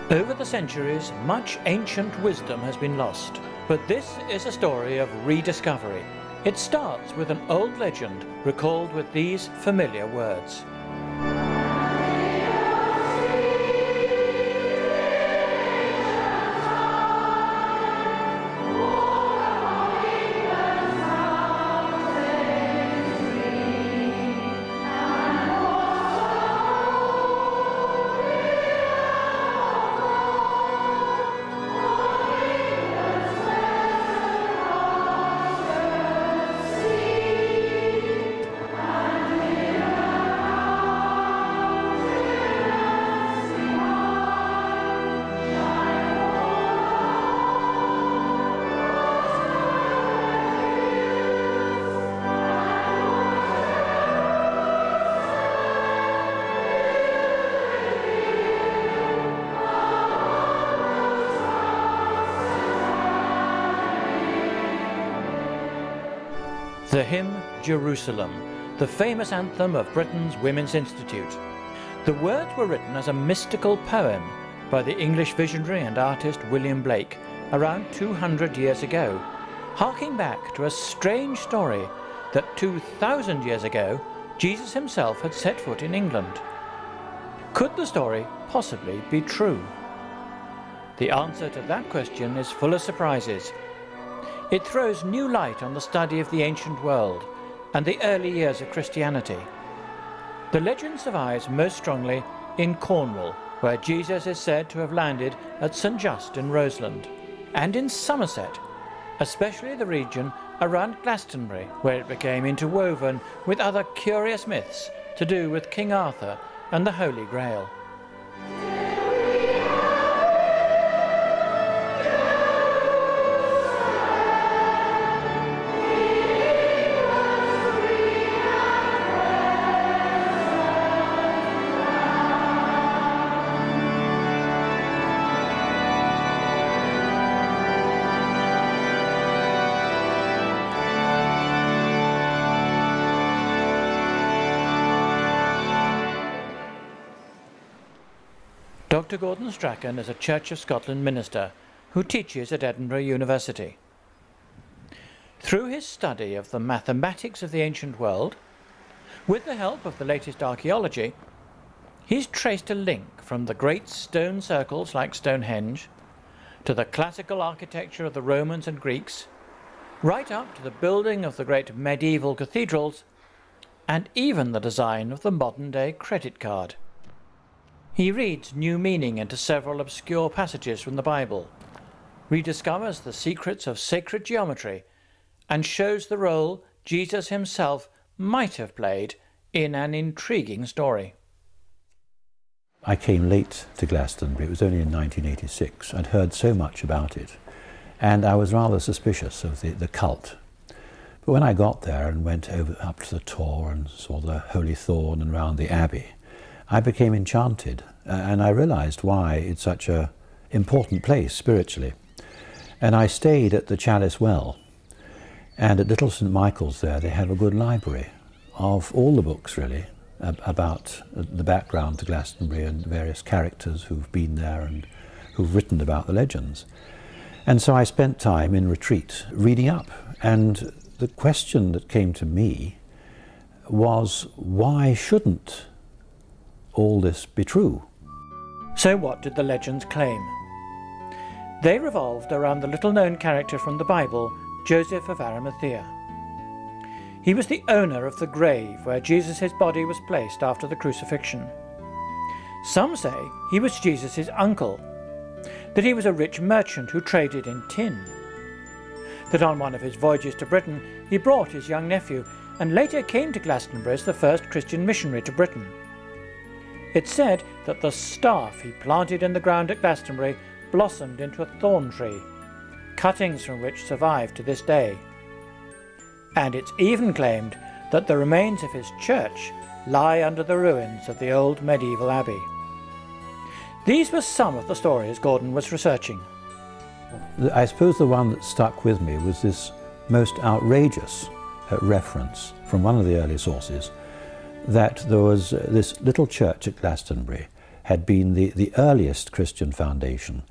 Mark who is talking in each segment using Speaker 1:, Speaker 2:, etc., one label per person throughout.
Speaker 1: Over the centuries, much ancient wisdom has been lost, but this is a story of rediscovery. It starts with an old legend recalled with these familiar words. The hymn Jerusalem, the famous anthem of Britain's Women's Institute. The words were written as a mystical poem by the English visionary and artist William Blake around 200 years ago, harking back to a strange story that 2,000 years ago Jesus himself had set foot in England. Could the story possibly be true? The answer to that question is full of surprises. It throws new light on the study of the ancient world and the early years of Christianity. The legend survives most strongly in Cornwall, where Jesus is said to have landed at St Just in Roseland, and in Somerset, especially the region around Glastonbury, where it became interwoven with other curious myths to do with King Arthur and the Holy Grail. Dr. Gordon Strachan is a Church of Scotland minister who teaches at Edinburgh University. Through his study of the mathematics of the ancient world, with the help of the latest archaeology, he's traced a link from the great stone circles like Stonehenge to the classical architecture of the Romans and Greeks, right up to the building of the great medieval cathedrals, and even the design of the modern-day credit card. He reads new meaning into several obscure passages from the Bible, rediscovers the secrets of sacred geometry, and shows the role Jesus himself might have played in an intriguing story.
Speaker 2: I came late to Glastonbury. It was only in 1986. I'd heard so much about it, and I was rather suspicious of the cult. But when I got there and went up to the Tor and saw the Holy Thorn and round the Abbey, I became enchanted, and I realized why it's such an important place spiritually. And I stayed at the Chalice Well, and at Little St Michael's there they have a good library of all the books really about the background to Glastonbury and various characters who've been there and who've written about the legends. And so I spent time in retreat reading up, and the question that came to me was, why shouldn't all this be true?
Speaker 1: So what did the legends claim? They revolved around the little-known character from the Bible, Joseph of Arimathea. He was the owner of the grave where Jesus' body was placed after the crucifixion. Some say he was Jesus' uncle, that he was a rich merchant who traded in tin, that on one of his voyages to Britain he brought his young nephew and later came to Glastonbury as the first Christian missionary to Britain. It's said that the staff he planted in the ground at Glastonbury blossomed into a thorn tree, cuttings from which survive to this day. And it's even claimed that the remains of his church lie under the ruins of the old medieval abbey. These were some of the stories Gordon was researching.
Speaker 2: I suppose the one that stuck with me was this most outrageous reference from one of the early sources, that there was this little church at Glastonbury had been the earliest Christian foundation,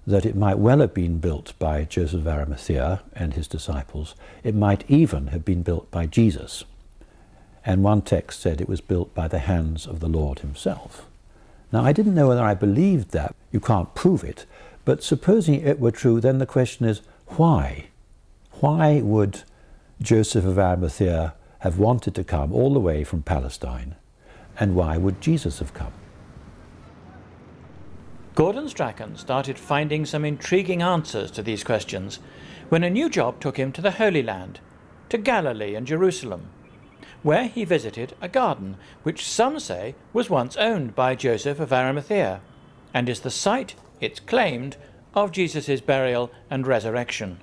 Speaker 2: that it might well have been built by Joseph of Arimathea and his disciples. It might even have been built by Jesus. And one text said it was built by the hands of the Lord himself. Now, I didn't know whether I believed that. You can't prove it. But supposing it were true, then the question is, why? Why would Joseph of Arimathea have wanted to come all the way from Palestine? And why would Jesus have come?
Speaker 1: Gordon Strachan started finding some intriguing answers to these questions when a new job took him to the Holy Land, to Galilee and Jerusalem, where he visited a garden which some say was once owned by Joseph of Arimathea, and is the site, it's claimed, of Jesus' burial and resurrection.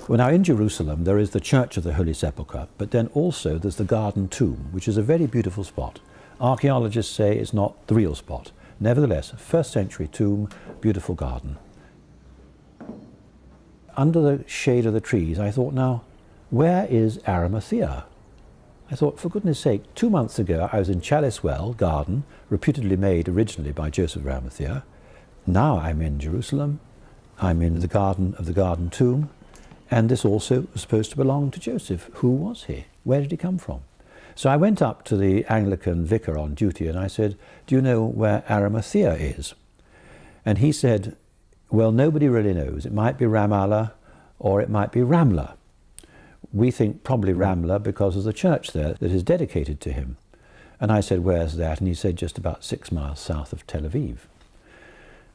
Speaker 2: Well, now in Jerusalem there is the Church of the Holy Sepulchre, but then also there's the Garden Tomb, which is a very beautiful spot. Archaeologists say it's not the real spot. Nevertheless, first century tomb, beautiful garden. Under the shade of the trees, I thought, now, where is Arimathea? I thought, for goodness sake, 2 months ago I was in Chalice Well Garden, reputedly made originally by Joseph of Arimathea. Now I'm in Jerusalem, I'm in the garden of the Garden Tomb, and this also was supposed to belong to Joseph. Who was he? Where did he come from? So I went up to the Anglican vicar on duty and I said, do you know where Arimathea is? And he said, well, nobody really knows. It might be Ramallah or it might be Ramla. We think probably Ramla because of the church there that is dedicated to him. And I said, where's that? And he said, just about 6 miles south of Tel Aviv.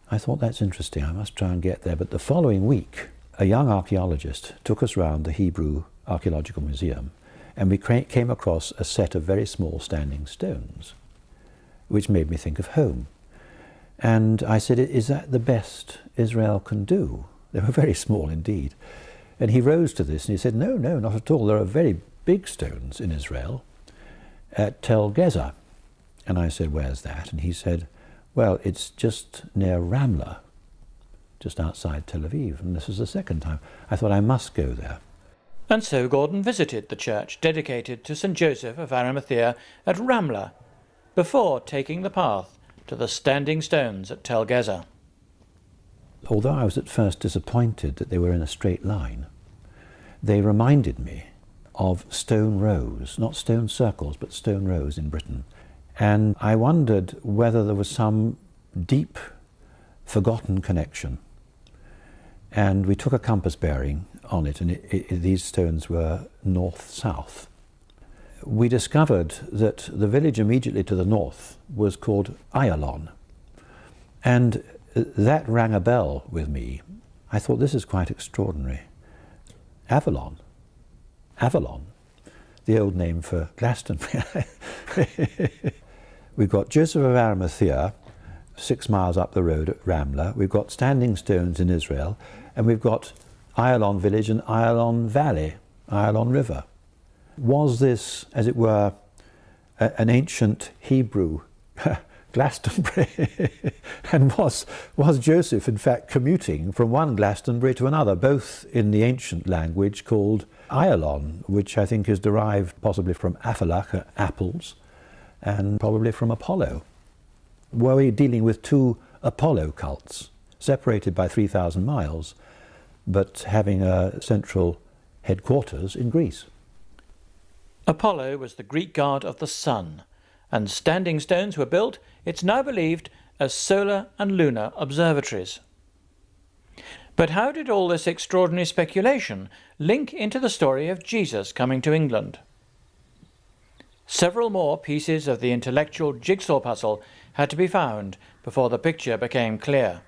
Speaker 2: I thought, that's interesting, I must try and get there. But the following week, a young archaeologist took us round the Hebrew Archaeological Museum, and we came across a set of very small standing stones, which made me think of home. And I said, is that the best Israel can do? They were very small indeed. And he rose to this and he said, no, not at all. There are very big stones in Israel at Tel Gezer. And I said, where's that? And he said, well, it's just near Ramla, just outside Tel Aviv. And this was the second time. I thought, I must go there.
Speaker 1: And so Gordon visited the church dedicated to St. Joseph of Arimathea at Ramla, before taking the path to the standing stones at Tel Gezer.
Speaker 2: Although I was at first disappointed that they were in a straight line, they reminded me of stone rows, not stone circles, but stone rows in Britain. And I wondered whether there was some deep, forgotten connection. And we took a compass bearing on it, and these stones were north-south. We discovered that the village immediately to the north was called Ayalon. And that rang a bell with me. I thought, this is quite extraordinary. Avalon, the old name for Glastonbury. We've got Joseph of Arimathea, 6 miles up the road at Ramla. We've got standing stones in Israel, and we've got Ayalon village and Ayalon valley, Ayalon river. Was this, as it were, an ancient Hebrew Glastonbury? And was Joseph, in fact, commuting from one Glastonbury to another, both in the ancient language called Ayalon, which I think is derived possibly from Aphalach, apples, and probably from Apollo? Were we dealing with two Apollo cults, separated by 3,000 miles, but having a central headquarters in Greece?
Speaker 1: Apollo was the Greek god of the sun, and standing stones were built, it's now believed, as solar and lunar observatories. But how did all this extraordinary speculation link into the story of Jesus coming to England? Several more pieces of the intellectual jigsaw puzzle had to be found before the picture became clear.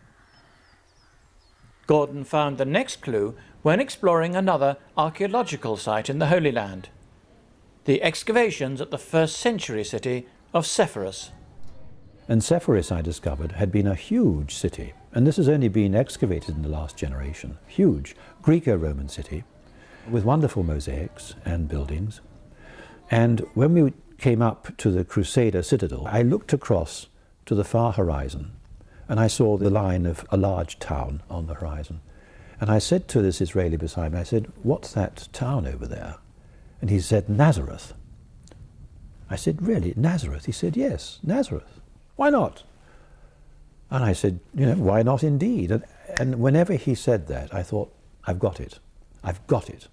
Speaker 1: Gordon found the next clue when exploring another archaeological site in the Holy Land, the excavations at the first-century city of Sepphoris.
Speaker 2: And Sepphoris, I discovered, had been a huge city, and this has only been excavated in the last generation. Huge Greco-Roman city with wonderful mosaics and buildings. And when we came up to the Crusader citadel, I looked across to the far horizon and I saw the line of a large town on the horizon. And I said to this Israeli beside me, I said, what's that town over there? And he said, Nazareth. I said, really, Nazareth? He said, yes, Nazareth. Why not? And I said, why not indeed? And whenever he said that, I thought, I've got it. I've got it.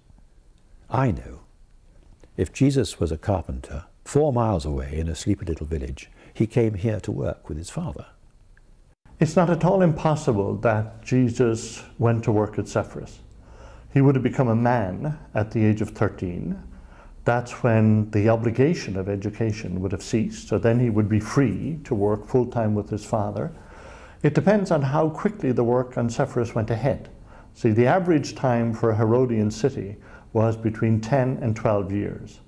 Speaker 2: I know. If Jesus was a carpenter 4 miles away in a sleepy little village, he came here to work with his Father.
Speaker 3: It's not at all impossible that Jesus went to work at Sepphoris. He would have become a man at the age of 13. That's when the obligation of education would have ceased, so then he would be free to work full-time with his Father. It depends on how quickly the work on Sepphoris went ahead. See, the average time for a Herodian city was between 10 and 12 years.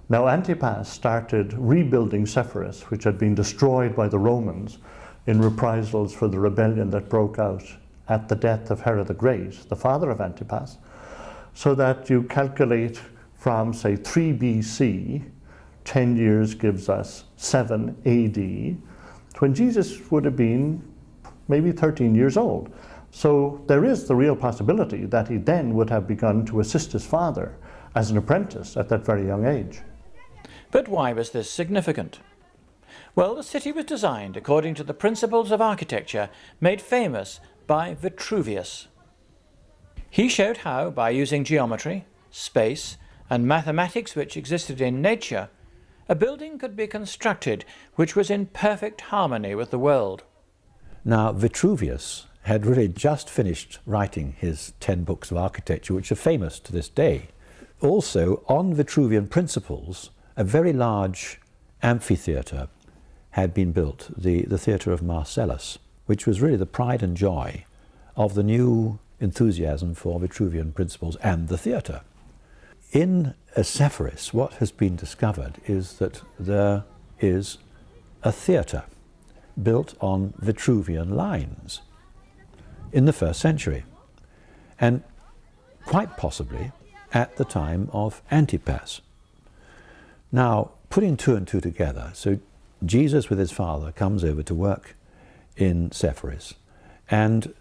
Speaker 3: Now Antipas started rebuilding Sepphoris, which had been destroyed by the Romans in reprisals for the rebellion that broke out at the death of Herod the Great, the father of Antipas, so that you calculate from, say, 3 BC, 10 years gives us 7 AD, when Jesus would have been maybe 13 years old. So there is the real possibility that he then would have begun to assist his father as an apprentice at that very young age.
Speaker 1: But why was this significant? Well, the city was designed according to the principles of architecture made famous by Vitruvius. He showed how, by using geometry, space, and mathematics which existed in nature, a building could be constructed which was in perfect harmony with the world.
Speaker 2: Now, Vitruvius had really just finished writing his 10 books of architecture, which are famous to this day. Also, on Vitruvian principles, a very large amphitheatre had been built, the theatre of Marcellus, which was really the pride and joy of the new enthusiasm for Vitruvian principles and the theatre. In Sepphoris, what has been discovered is that there is a theatre built on Vitruvian lines in the 1st century, and quite possibly at the time of Antipas. Now, putting 2 and 2 together, so Jesus with his Father comes over to work in Sepphoris, and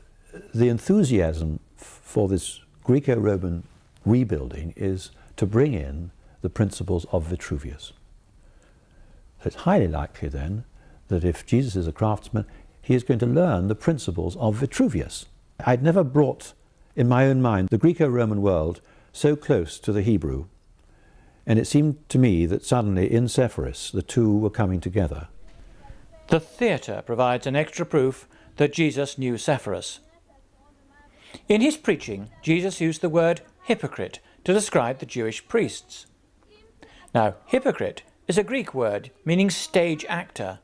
Speaker 2: the enthusiasm for this Greco-Roman rebuilding is to bring in the principles of Vitruvius. So it's highly likely then that if Jesus is a craftsman, he is going to learn the principles of Vitruvius. I'd never brought in my own mind the Greco-Roman world so close to the Hebrew, and it seemed to me that suddenly in Sepphoris the two were coming together.
Speaker 1: The theatre provides an extra proof that Jesus knew Sepphoris. In his preaching, Jesus used the word hypocrite to describe the Jewish priests. Now, hypocrite is a Greek word meaning stage actor,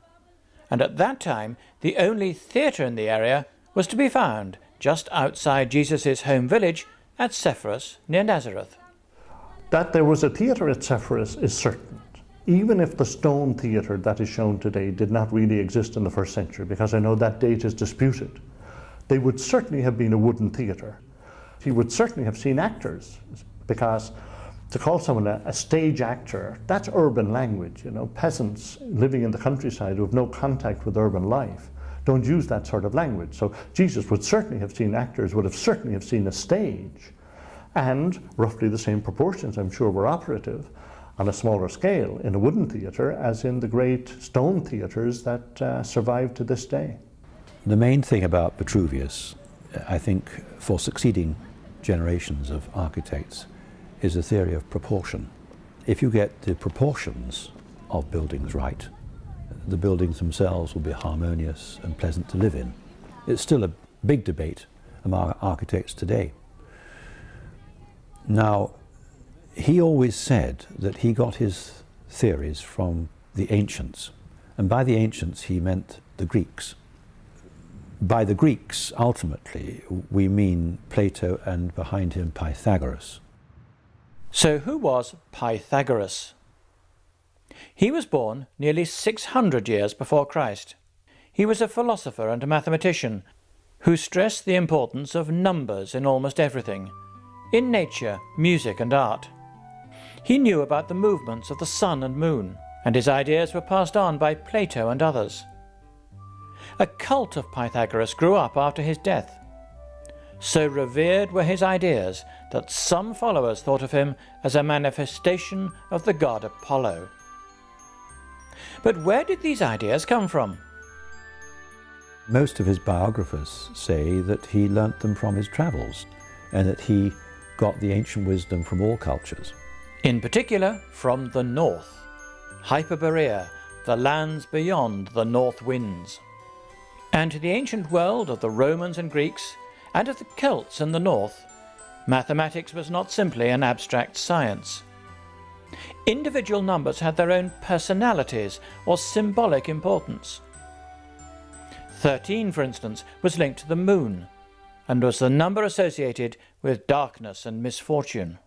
Speaker 1: and at that time the only theatre in the area was to be found just outside Jesus' home village at Sepphoris near Nazareth.
Speaker 3: That there was a theatre at Sepphoris is certain, even if the stone theatre that is shown today did not really exist in the 1st century, because I know that date is disputed. They would certainly have been a wooden theatre. He would certainly have seen actors, because to call someone a stage actor, that's urban language. Peasants living in the countryside who have no contact with urban life don't use that sort of language. So Jesus would certainly have seen actors, would have certainly have seen a stage, and roughly the same proportions, I'm sure, were operative on a smaller scale in a wooden theatre as in the great stone theatres that survive to this day.
Speaker 2: The main thing about Vitruvius, I think, for succeeding generations of architects, is the theory of proportion. If you get the proportions of buildings right, the buildings themselves will be harmonious and pleasant to live in. It's still a big debate among architects today. Now, he always said that he got his theories from the ancients, and by the ancients he meant the Greeks. By the Greeks, ultimately, we mean Plato and behind him Pythagoras.
Speaker 1: So who was Pythagoras? He was born nearly 600 years before Christ. He was a philosopher and a mathematician who stressed the importance of numbers in almost everything, in nature, music and art. He knew about the movements of the sun and moon, and his ideas were passed on by Plato and others. A cult of Pythagoras grew up after his death. So revered were his ideas that some followers thought of him as a manifestation of the god Apollo. But where did these ideas come from?
Speaker 2: Most of his biographers say that he learnt them from his travels and that he got the ancient wisdom from all cultures.
Speaker 1: In particular, from the north. Hyperborea, the lands beyond the north winds. And to the ancient world of the Romans and Greeks, and of the Celts in the north, mathematics was not simply an abstract science. Individual numbers had their own personalities or symbolic importance. 13, for instance, was linked to the moon, and was the number associated with darkness and misfortune.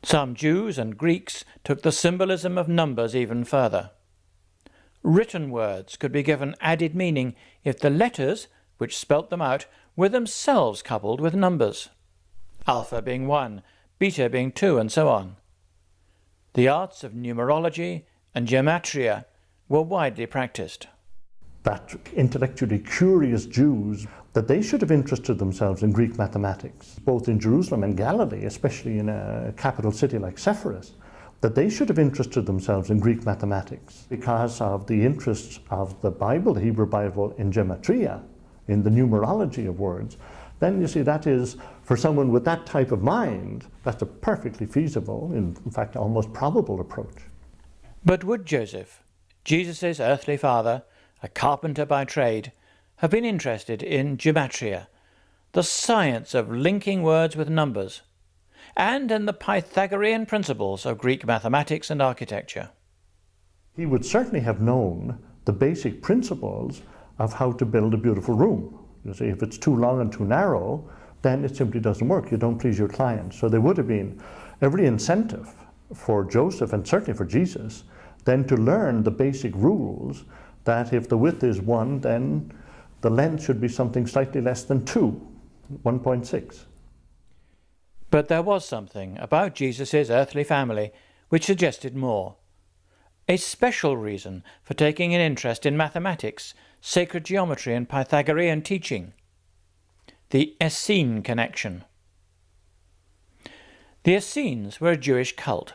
Speaker 1: Some Jews and Greeks took the symbolism of numbers even further. Written words could be given added meaning if the letters, which spelt them out, were themselves coupled with numbers, alpha being 1, beta being 2, and so on. The arts of numerology and gematria were widely practiced.
Speaker 3: That intellectually curious Jews, that they should have interested themselves in Greek mathematics, both in Jerusalem and Galilee, especially in a capital city like Sepphoris, that they should have interested themselves in Greek mathematics because of the interests of the Bible, the Hebrew Bible, in gematria, in the numerology of words. Then you see that is, for someone with that type of mind, that's a perfectly feasible, in fact almost probable approach.
Speaker 1: But would Joseph, Jesus' earthly father, a carpenter by trade, have been interested in gematria, the science of linking words with numbers, and in the Pythagorean principles of Greek mathematics and architecture?
Speaker 3: He would certainly have known the basic principles of how to build a beautiful room. You see, if it's too long and too narrow, then it simply doesn't work. You don't please your client. So there would have been every incentive for Joseph, and certainly for Jesus, then to learn the basic rules that if the width is 1, then the length should be something slightly less than 2, 1.6.
Speaker 1: But there was something about Jesus' earthly family which suggested more. A special reason for taking an interest in mathematics, sacred geometry and Pythagorean teaching. The Essene connection. The Essenes were a Jewish cult,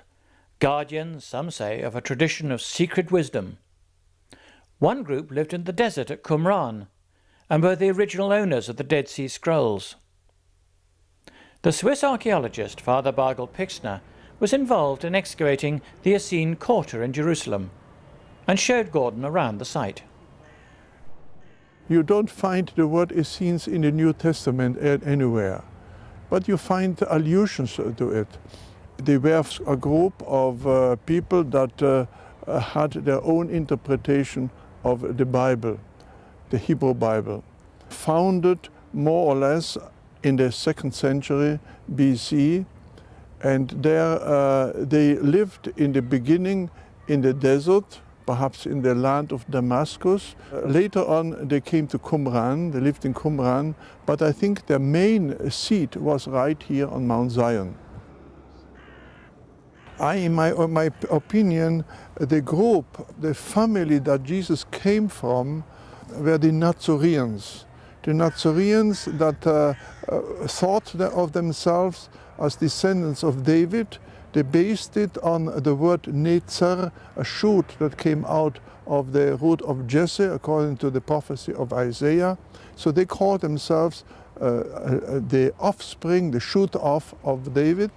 Speaker 1: guardians, some say, of a tradition of secret wisdom. One group lived in the desert at Qumran, and were the original owners of the Dead Sea Scrolls. The Swiss archaeologist Father Bargel Pixner was involved in excavating the Essene quarter in Jerusalem, and showed Gordon around the site.
Speaker 4: You don't find the word Essenes in the New Testament anywhere, but you find allusions to it. They were a group of people that had their own interpretation of the Bible, the Hebrew Bible, founded more or less in the 2nd century BC, and there they lived in the beginning in the desert, perhaps in the land of Damascus. Later on they came to Qumran, they lived in Qumran, but I think their main seat was right here on Mount Zion. In my opinion, the group, the family that Jesus came from were the Nazareans. The Nazareans that thought of themselves as descendants of David. They based it on the word Netzer, a shoot that came out of the root of Jesse, according to the prophecy of Isaiah. So they called themselves the offspring, the shoot off of David.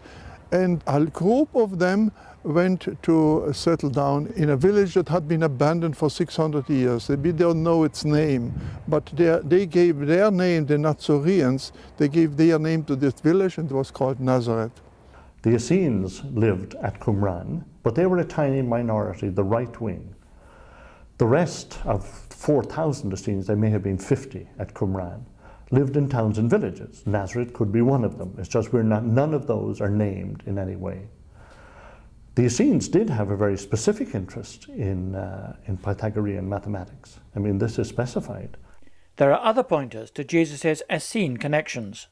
Speaker 4: And a group of them went to settle down in a village that had been abandoned for 600 years. We don't know its name, but they gave their name, the Nazareans, they gave their name to this village, and it was called Nazareth.
Speaker 3: The Essenes lived at Qumran, but they were a tiny minority, the right wing. The rest of 4,000 Essenes, there may have been 50 at Qumran, lived in towns and villages. Nazareth could be one of them. It's just none of those are named in any way. The Essenes did have a very specific interest in Pythagorean mathematics. I mean, this is specified.
Speaker 1: There are other pointers to Jesus' Essene connections.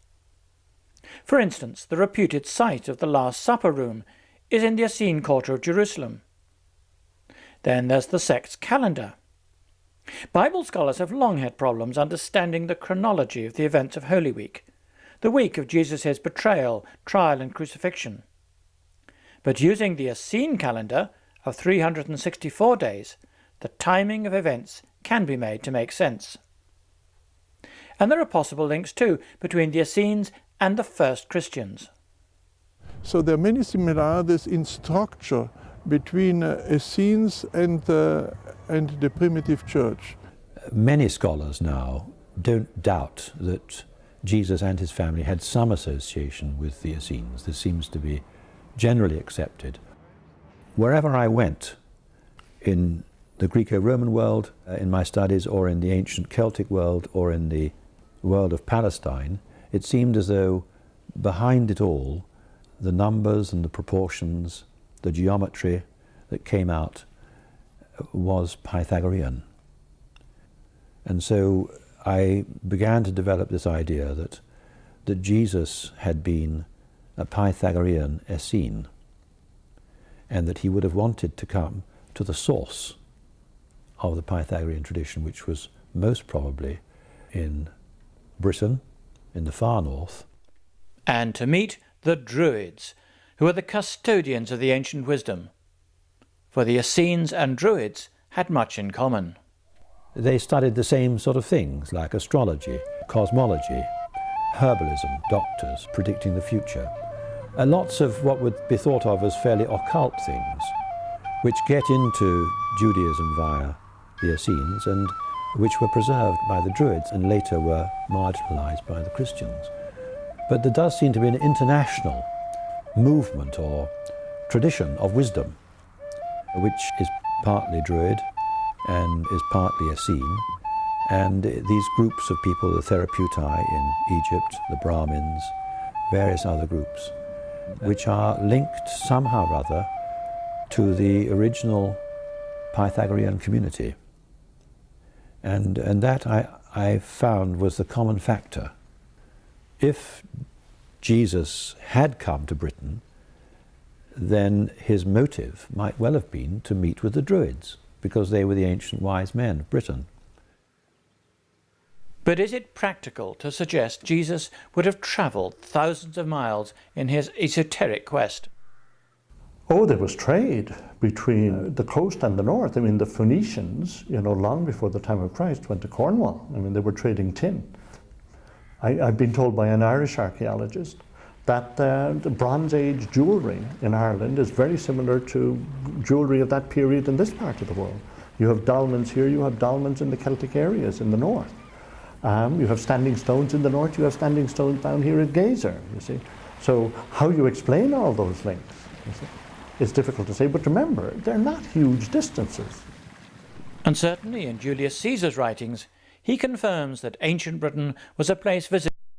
Speaker 1: For instance, the reputed site of the Last Supper room is in the Essene quarter of Jerusalem. Then there's the sect's calendar. Bible scholars have long had problems understanding the chronology of the events of Holy Week, the week of Jesus' betrayal, trial and crucifixion. But using the Essene calendar, of 364 days, the timing of events can be made to make sense. And there are possible links too between the Essenes and the first Christians.
Speaker 4: So there are many similarities in structure between Essenes and the primitive church.
Speaker 2: Many scholars now don't doubt that Jesus and his family had some association with the Essenes. This seems to be generally accepted. Wherever I went in the Greco-Roman world, in my studies, or in the ancient Celtic world, or in the world of Palestine, it seemed as though behind it all, the numbers and the proportions, the geometry that came out was Pythagorean. And so I began to develop this idea that Jesus had been a Pythagorean Essene, and that he would have wanted to come to the source of the Pythagorean tradition, which was most probably in Britain, in the far north.
Speaker 1: And to meet the Druids, who were the custodians of the ancient wisdom. For the Essenes and Druids had much in common.
Speaker 2: They studied the same sort of things, like astrology, cosmology, herbalism, doctors, predicting the future. Lots of what would be thought of as fairly occult things, which get into Judaism via the Essenes and which were preserved by the Druids and later were marginalized by the Christians. But there does seem to be an international movement or tradition of wisdom, which is partly Druid and is partly Essene. And these groups of people, the Therapeutai in Egypt, the Brahmins, various other groups, which are linked somehow or other to the original Pythagorean community. And that I found was the common factor. If Jesus had come to Britain, then his motive might well have been to meet with the Druids, because they were the ancient wise men of Britain.
Speaker 1: But is it practical to suggest Jesus would have travelled thousands of miles in his esoteric quest?
Speaker 3: Oh, there was trade between the coast and the north. I mean, the Phoenicians, long before the time of Christ, went to Cornwall. I mean, they were trading tin. I've been told by an Irish archaeologist that the Bronze Age jewellery in Ireland is very similar to jewellery of that period in this part of the world. You have dolmens here, you have dolmens in the Celtic areas in the north. You have standing stones in the north, you have standing stones down here at Gazer, you see. So how you explain all those links, it's difficult to say, but remember, they're not huge distances.
Speaker 1: And certainly in Julius Caesar's writings, he confirms that ancient Britain was a place visited